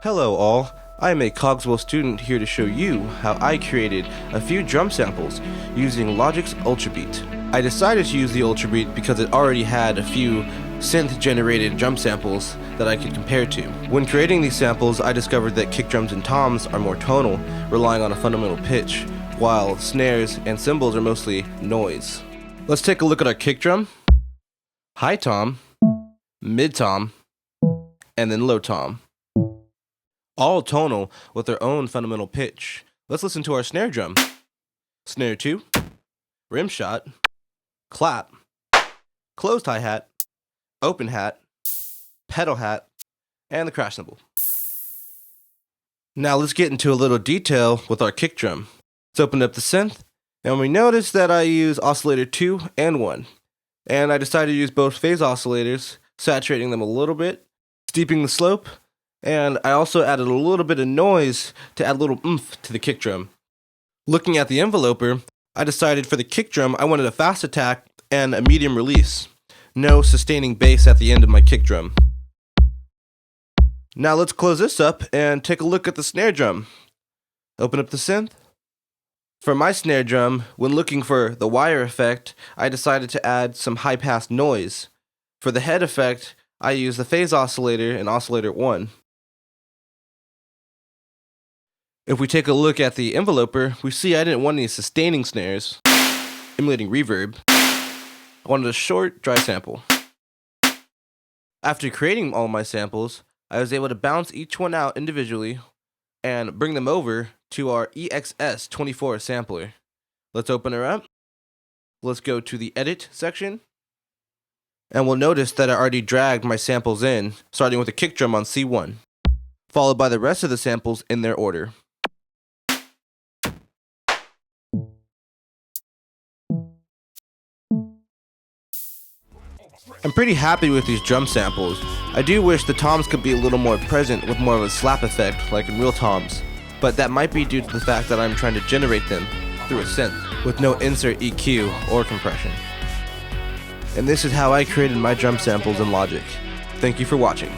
Hello all, I am a Cogswell student here to show you how I created a few drum samples using Logic's Ultrabeat. I decided to use the Ultrabeat because it already had a few synth-generated drum samples that I could compare to. When creating these samples, I discovered that kick drums and toms are more tonal, relying on a fundamental pitch, while snares and cymbals are mostly noise. Let's take a look at our kick drum, high tom, mid tom, and then low tom. All tonal with their own fundamental pitch. Let's listen to our snare drum. Snare 2, rim shot, clap, closed hi-hat, open hat, pedal hat, and the crash cymbal. Now let's get into a little detail with our kick drum. Let's open up the synth, and we notice that I use oscillator 2 and 1. And I decided to use both phase oscillators, saturating them a little bit, steeping the slope, and I also added a little bit of noise to add a little oomph to the kick drum. Looking at the enveloper, I decided for the kick drum I wanted a fast attack and a medium release. No sustaining bass at the end of my kick drum. Now let's close this up and take a look at the snare drum. Open up the synth. For my snare drum, when looking for the wire effect, I decided to add some high pass noise. For the head effect, I used the phase oscillator and oscillator 1. If we take a look at the enveloper, we see I didn't want any sustaining snares, emulating reverb. I wanted a short, dry sample. After creating all my samples, I was able to bounce each one out individually and bring them over to our EXS24 sampler. Let's open her up. Let's go to the edit section. And we'll notice that I already dragged my samples in, starting with the kick drum on C1, followed by the rest of the samples in their order. I'm pretty happy with these drum samples. I do wish the toms could be a little more present with more of a slap effect like in real toms, but that might be due to the fact that I'm trying to generate them through a synth with no insert EQ or compression. And this is how I created my drum samples in Logic. Thank you for watching.